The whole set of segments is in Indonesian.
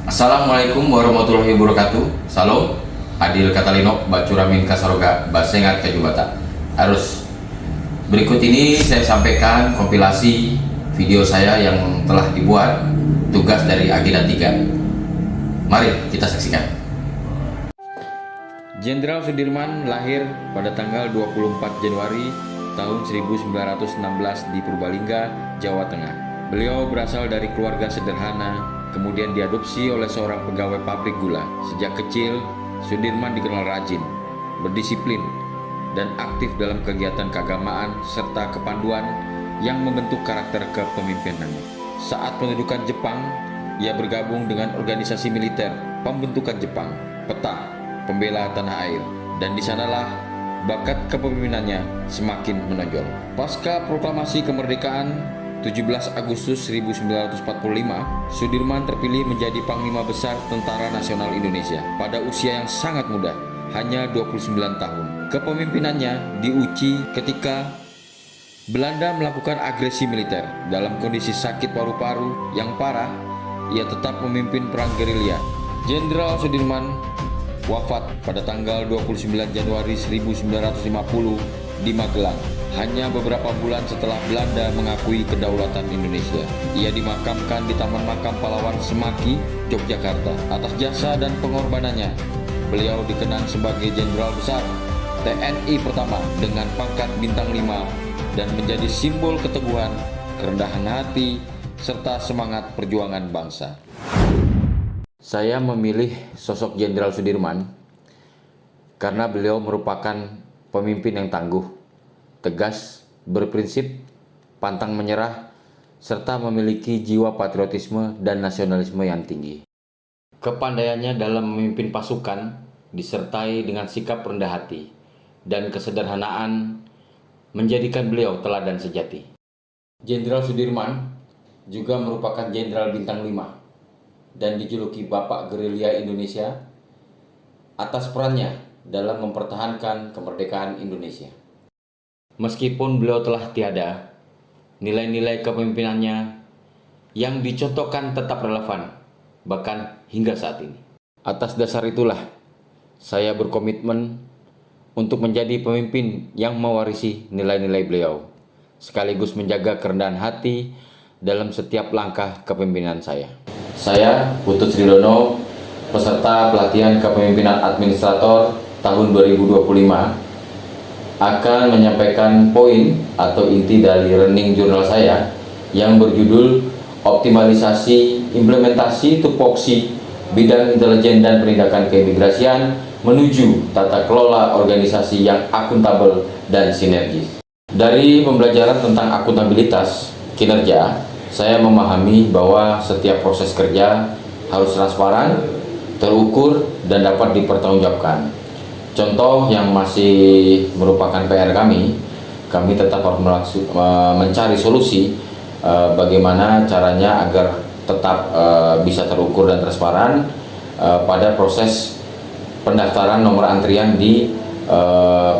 Assalamualaikum warahmatullahi wabarakatuh. Salam Adil Katalino Bacuramin Kasaroga Basengat Kajubata Arus. Berikut ini saya sampaikan kompilasi video saya yang telah dibuat tugas dari Agenda 3. Mari kita saksikan. Jenderal Sudirman lahir pada tanggal 24 Januari tahun 1916 di Purbalingga, Jawa Tengah. Beliau berasal dari keluarga sederhana, kemudian diadopsi oleh seorang pegawai pabrik gula. Sejak kecil, Sudirman dikenal rajin, berdisiplin, dan aktif dalam kegiatan keagamaan serta kepanduan yang membentuk karakter kepemimpinannya. Saat pendudukan Jepang, ia bergabung dengan organisasi militer pembentukan Jepang, PETA, pembela tanah air, dan di sanalah bakat kepemimpinannya semakin menonjol. Pasca proklamasi kemerdekaan 17 Agustus 1945, Sudirman terpilih menjadi Panglima Besar Tentara Nasional Indonesia pada usia yang sangat muda, hanya 29 tahun. Kepemimpinannya diuji ketika Belanda melakukan agresi militer. Dalam kondisi sakit paru-paru yang parah, ia tetap memimpin perang gerilya. Jenderal Sudirman wafat pada tanggal 29 Januari 1950 di Magelang, hanya beberapa bulan setelah Belanda mengakui kedaulatan Indonesia. Ia dimakamkan di Taman Makam Pahlawan Semaki, Yogyakarta. Atas jasa dan pengorbanannya, beliau dikenang sebagai Jenderal Besar TNI pertama dengan pangkat bintang 5 dan menjadi simbol keteguhan, kerendahan hati, serta semangat perjuangan bangsa. Saya memilih sosok Jenderal Sudirman karena beliau merupakan pemimpin yang tangguh, tegas, berprinsip, pantang menyerah, serta memiliki jiwa patriotisme dan nasionalisme yang tinggi. Kepandaiannya dalam memimpin pasukan disertai dengan sikap rendah hati dan kesederhanaan menjadikan beliau teladan sejati. Jenderal Sudirman juga merupakan Jenderal Bintang 5 dan dijuluki Bapak Gerilya Indonesia atas perannya dalam mempertahankan kemerdekaan Indonesia. Meskipun beliau telah tiada, nilai-nilai kepemimpinannya yang dicontohkan tetap relevan, bahkan hingga saat ini. Atas dasar itulah, saya berkomitmen untuk menjadi pemimpin yang mewarisi nilai-nilai beliau, sekaligus menjaga kerendahan hati dalam setiap langkah kepemimpinan saya. Saya, Putut Sridono, peserta pelatihan kepemimpinan administrator tahun 2025, akan menyampaikan poin atau inti dari running jurnal saya yang berjudul Optimalisasi Implementasi Tupoksi Bidang Intelijen dan Penindakan Keimigrasian menuju tata kelola organisasi yang akuntabel dan sinergis. Dari pembelajaran tentang akuntabilitas kinerja, saya memahami bahwa setiap proses kerja harus transparan, terukur, dan dapat dipertanggungjawabkan. Contoh yang masih merupakan PR kami tetap harus mencari solusi bagaimana caranya agar tetap bisa terukur dan transparan pada proses pendaftaran nomor antrian di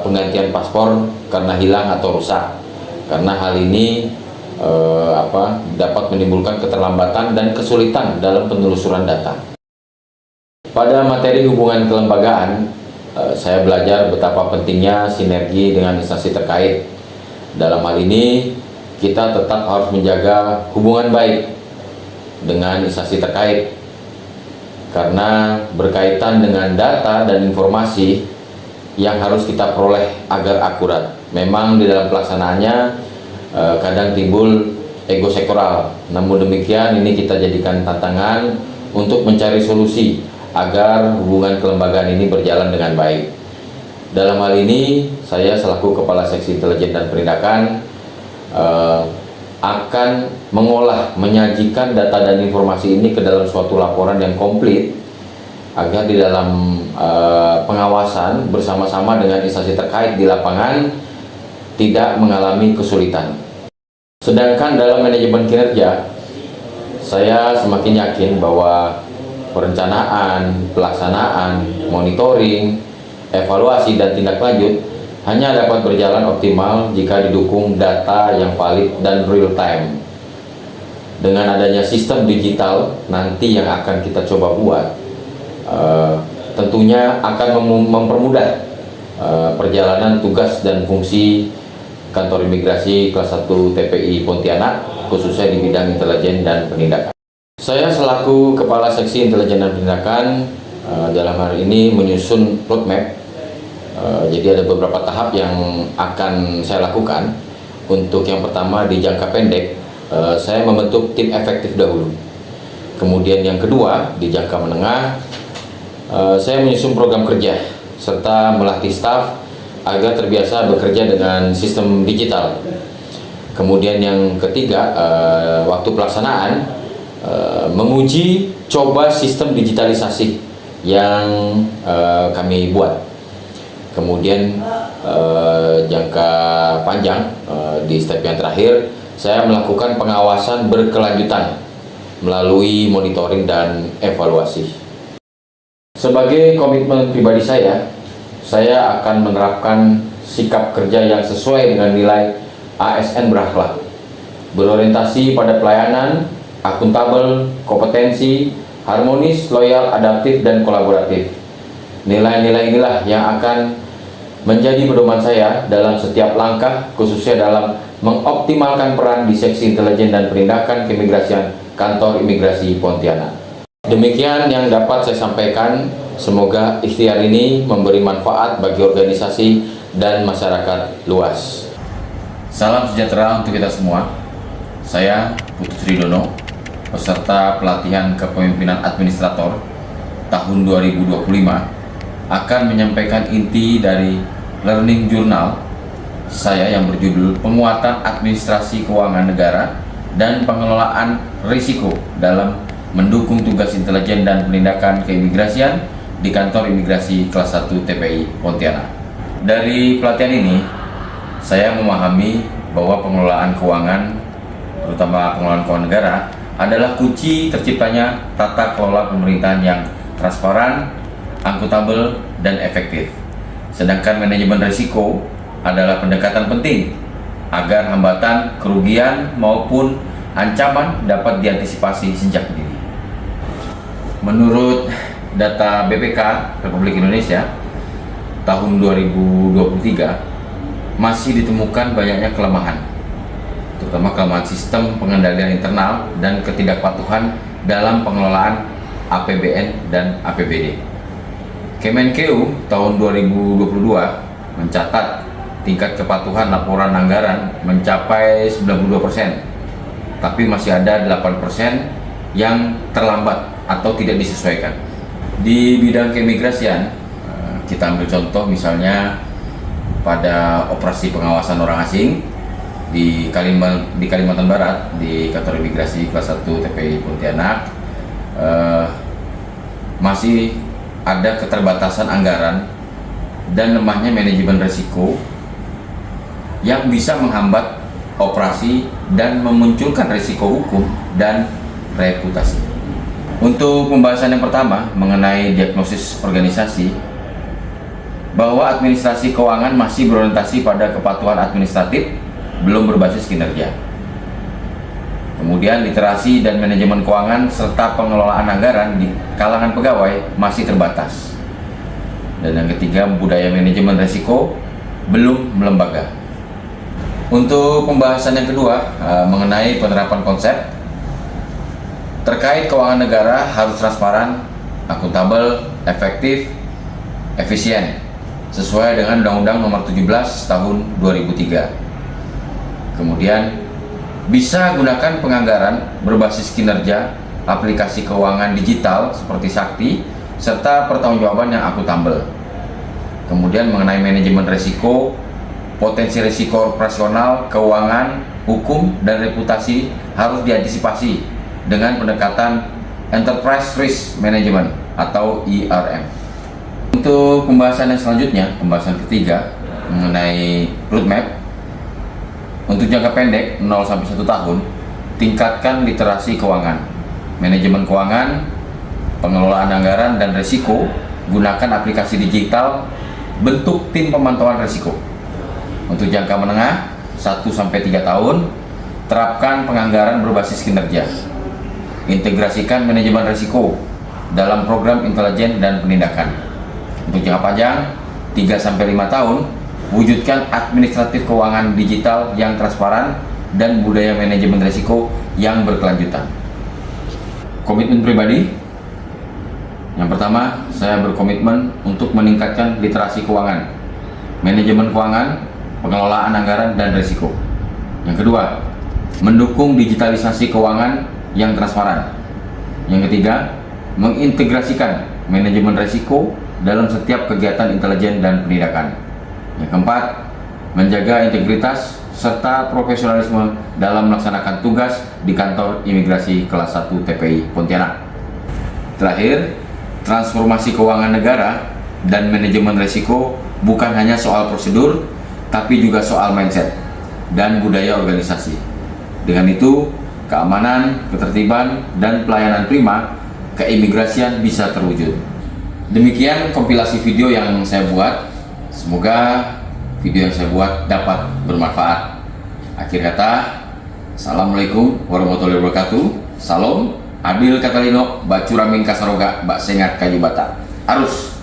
penggantian paspor karena hilang atau rusak. Karena hal ini dapat menimbulkan keterlambatan dan kesulitan dalam penelusuran data. Pada materi hubungan kelembagaan, saya belajar betapa pentingnya sinergi dengan instansi terkait. Dalam hal ini, kita tetap harus menjaga hubungan baik dengan instansi terkait karena berkaitan dengan data dan informasi yang harus kita peroleh agar akurat. Memang di dalam pelaksanaannya kadang timbul ego sektoral. Namun demikian, ini kita jadikan tantangan untuk mencari solusi agar hubungan kelembagaan ini berjalan dengan baik. Dalam hal ini, saya selaku Kepala Seksi Intelijen dan Penindakan akan menyajikan data dan informasi ini ke dalam suatu laporan yang komplit agar di dalam pengawasan bersama-sama dengan instansi terkait di lapangan tidak mengalami kesulitan. Sedangkan dalam manajemen kinerja, saya semakin yakin bahwa perencanaan, pelaksanaan, monitoring, evaluasi, dan tindak lanjut hanya dapat berjalan optimal jika didukung data yang valid dan real time. dengan adanya sistem digital nanti yang akan kita coba buat, tentunya akan mempermudah perjalanan tugas dan fungsi kantor imigrasi kelas 1 TPI Pontianak, khususnya di bidang intelijen dan penindakan. Saya selaku Kepala Seksi Intelijen dan Penindakan dalam hari ini menyusun roadmap. Jadi ada beberapa tahap yang akan saya lakukan. Untuk yang pertama di jangka pendek, saya membentuk tim efektif dahulu. Kemudian yang kedua di jangka menengah, saya menyusun program kerja serta melatih staf agar terbiasa bekerja dengan sistem digital. Kemudian yang ketiga, waktu pelaksanaan, menguji coba sistem digitalisasi yang kami buat. Kemudian jangka panjang, di step yang terakhir, saya melakukan pengawasan berkelanjutan melalui monitoring dan evaluasi. Sebagai komitmen pribadi saya akan menerapkan sikap kerja yang sesuai dengan nilai ASN berakhlak, berorientasi pada pelayanan, akuntabel, kompetensi, harmonis, loyal, adaptif, dan kolaboratif. Nilai-nilai inilah yang akan menjadi pedoman saya dalam setiap langkah, khususnya dalam mengoptimalkan peran di Seksi Intelijen dan Penindakan Keimigrasian Kantor Imigrasi Pontianak. Demikian yang dapat saya sampaikan. Semoga ikhtiar ini memberi manfaat bagi organisasi dan masyarakat luas. Salam sejahtera untuk kita semua. Saya Putu Sridono, peserta pelatihan kepemimpinan administrator tahun 2025, akan menyampaikan inti dari learning journal saya yang berjudul Penguatan Administrasi Keuangan Negara dan Pengelolaan Risiko dalam Mendukung Tugas Intelijen dan Penindakan Keimigrasian di Kantor Imigrasi Kelas 1 TPI Pontianak. Dari pelatihan ini, saya memahami bahwa pengelolaan keuangan, terutama pengelolaan keuangan negara, adalah kunci terciptanya tata kelola pemerintahan yang transparan, akuntabel, dan efektif. Sedangkan manajemen risiko adalah pendekatan penting agar hambatan, kerugian, maupun ancaman dapat diantisipasi sejak dini. Menurut data BPK Republik Indonesia tahun 2023, masih ditemukan banyaknya kelemahan, terutama kelemahan sistem pengendalian internal dan ketidakpatuhan dalam pengelolaan APBN dan APBD. Kemenkeu tahun 2022 mencatat tingkat kepatuhan laporan anggaran mencapai 92%, tapi masih ada 8% yang terlambat atau tidak disesuaikan. Di bidang keimigrasian, kita ambil contoh misalnya pada operasi pengawasan orang asing di Kalimantan Barat, di Kantor Imigrasi Kelas 1 TPI Pontianak, masih ada keterbatasan anggaran dan lemahnya manajemen risiko yang bisa menghambat operasi dan memunculkan risiko hukum dan reputasi. Untuk pembahasan yang pertama mengenai diagnosis organisasi, bahwa administrasi keuangan masih berorientasi pada kepatuhan administratif, belum berbasis kinerja. Kemudian literasi dan manajemen keuangan serta pengelolaan anggaran di kalangan pegawai masih terbatas. Dan yang ketiga, budaya manajemen risiko belum melembaga. Untuk pembahasan yang kedua mengenai penerapan konsep terkait keuangan negara harus transparan, akuntabel, efektif, efisien sesuai dengan Undang-Undang Nomor 17 Tahun 2003. Kemudian bisa gunakan penganggaran berbasis kinerja, aplikasi keuangan digital seperti Sakti, serta pertanggungjawaban yang akuntabel. Kemudian mengenai manajemen risiko, potensi risiko operasional, keuangan, hukum, dan reputasi harus diantisipasi dengan pendekatan Enterprise Risk Management atau ERM. Untuk pembahasan yang selanjutnya, pembahasan ketiga mengenai roadmap. Untuk jangka pendek 0-1 tahun, tingkatkan literasi keuangan, manajemen keuangan, pengelolaan anggaran dan risiko, gunakan aplikasi digital, bentuk tim pemantauan risiko. Untuk jangka menengah 1-3 tahun, Terapkan penganggaran berbasis kinerja. Integrasikan manajemen risiko dalam program intelijen dan penindakan. Untuk jangka panjang 3-5 tahun, wujudkan administratif keuangan digital yang transparan dan budaya manajemen risiko yang berkelanjutan. Komitmen pribadi. Yang pertama, saya berkomitmen untuk meningkatkan literasi keuangan, manajemen keuangan, pengelolaan anggaran, dan risiko. Yang kedua, mendukung digitalisasi keuangan yang transparan. Yang ketiga, mengintegrasikan manajemen risiko dalam setiap kegiatan intelijen dan penindakan. Yang keempat, menjaga integritas serta profesionalisme dalam melaksanakan tugas di kantor imigrasi kelas 1 TPI Pontianak. Terakhir, transformasi keuangan negara dan manajemen risiko bukan hanya soal prosedur, tapi juga soal mindset dan budaya organisasi. Dengan itu, keamanan, ketertiban, dan pelayanan prima keimigrasian bisa terwujud. Demikian kompilasi video yang saya buat. Semoga video yang saya buat dapat bermanfaat. Akhir kata, Assalamualaikum warahmatullahi wabarakatuh. Salam, Abil Katalino, Bacuramin Kasaroga, Bak Sengat Kayu Bata. Arus.